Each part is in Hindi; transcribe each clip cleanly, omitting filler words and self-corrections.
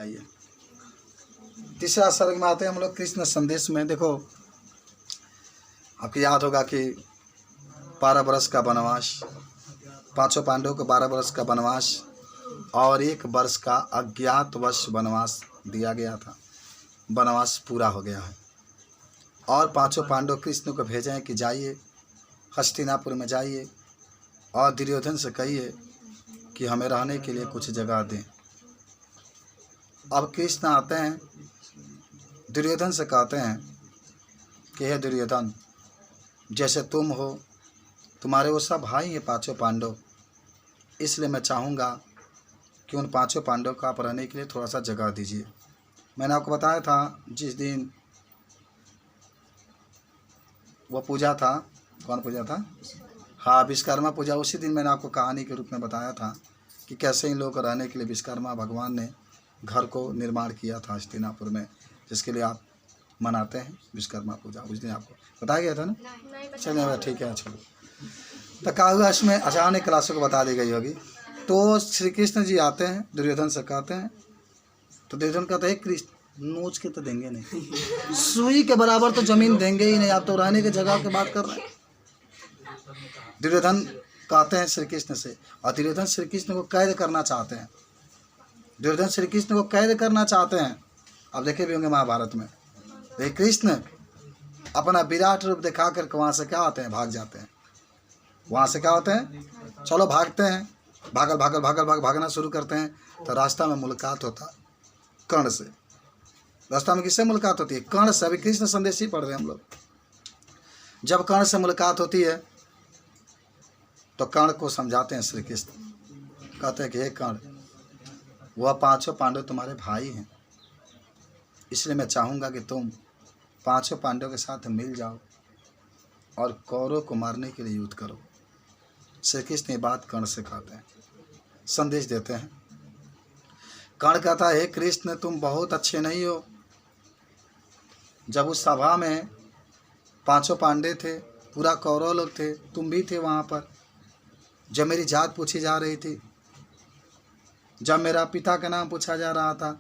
आइए तीसरा सर्ग में आते हैं हम लोग कृष्ण संदेश में। देखो आपको याद होगा कि 12 वर्ष का वनवास, 5 पांडवों को 12 वर्ष का वनवास और 1 वर्ष का अज्ञातवास वनवास दिया गया था। वनवास पूरा हो गया है और 5 पांडव कृष्ण को भेजे हैं कि जाइए हस्तिनापुर में जाइए और दुर्योधन से कहिए कि हमें रहने के लिए कुछ जगह दें। अब कृष्ण आते हैं, दुर्योधन से कहते हैं कि हे दुर्योधन, जैसे तुम हो, तुम्हारे वो सब भाई हैं 5 पांडव, इसलिए मैं चाहूँगा कि उन 5 पांडव को आप रहने के लिए थोड़ा सा जगह दीजिए। मैंने आपको बताया था जिस दिन वो पूजा था, कौन पूजा था? हाँ, विश्वकर्मा पूजा। उसी दिन मैंने आपको कहानी के रूप में बताया था कि कैसे इन लोगों को रहने के लिए विश्वकर्मा भगवान ने घर को निर्माण किया था हस्तिनापुर में, जिसके लिए आप मनाते हैं विश्वकर्मा पूजा। उस दिन आपको बताया गया था ना? चलिए ठीक है, चलो। तो क्या हुआ इसमें? अचानक क्लासों को बता दी गई होगी। तो श्री कृष्ण जी आते हैं, दुर्योधन से कहते हैं, तो दुर्योधन कहते हैं कृष्ण नोच के तो देंगे नहीं, सुई के बराबर तो जमीन देंगे ही नहीं, आप तो रहने की जगह की बात कर रहे हैं। दुर्योधन कहते हैं श्री कृष्ण से, और दुर्योधन श्री कृष्ण को कैद करना चाहते हैं। दुर्योधन श्री कृष्ण को कैद करना चाहते हैं। आप देखे भी होंगे महाभारत में, कृष्ण अपना विराट रूप दिखा कर वहाँ से क्या आते हैं, भाग जाते हैं। वहाँ से क्या होते हैं, चलो भागते हैं, भागना शुरू करते हैं। तो रास्ता में मुलाकात होता है कर्ण से। रास्ता में किससे मुलाकात होती है? कर्ण से। अभी कृष्ण संदेश ही पढ़ रहे हैं हम लोग। जब कर्ण से मुलाकात होती है तो कर्ण को समझाते हैं श्री कृष्ण, कहते हैं कि हे कर्ण, वह 5 पांडव तुम्हारे भाई हैं, इसलिए मैं चाहूँगा कि तुम 5 पांडवों के साथ मिल जाओ और कौरवों को मारने के लिए युद्ध करो। श्री कृष्ण ये बात कर्ण से कहते हैं, संदेश देते हैं। कर्ण कहता है, हे कृष्ण, तुम बहुत अच्छे नहीं हो। जब उस सभा में 5 पांडे थे, पूरा कौरव लोग थे, तुम भी थे वहाँ पर। जब मेरी जात पूछी जा रही थी, जब मेरा पिता का नाम पूछा जा रहा था,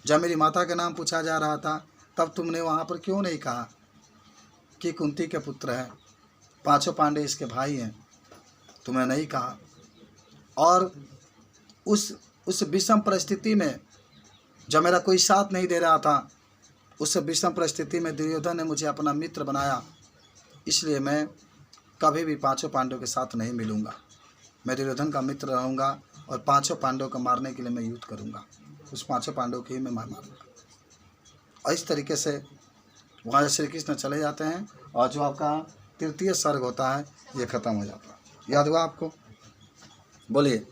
जब मेरी माता का नाम पूछा जा रहा था, तब तुमने वहाँ पर क्यों नहीं कहा कि कुंती के पुत्र हैं, 5 पांडे इसके भाई हैं? तुमने नहीं कहा। और उस विषम परिस्थिति में, जब मेरा कोई साथ नहीं दे रहा था, उस विषम परिस्थिति में दुर्योधन ने मुझे अपना मित्र बनाया, इसलिए मैं कभी भी 5 पांडवों के साथ नहीं मिलूँगा। मैं दुर्योधन का मित्र रहूँगा और 5 पांडवों को मारने के लिए मैं युद्ध करूँगा, उस 5 पांडवों की ही मैं मारूँगा। और इस तरीके से वहाँ से श्री कृष्ण चले जाते हैं और जो आपका तृतीय सर्ग होता है ये ख़त्म हो जाता है। याद हुआ आपको? बोलिए।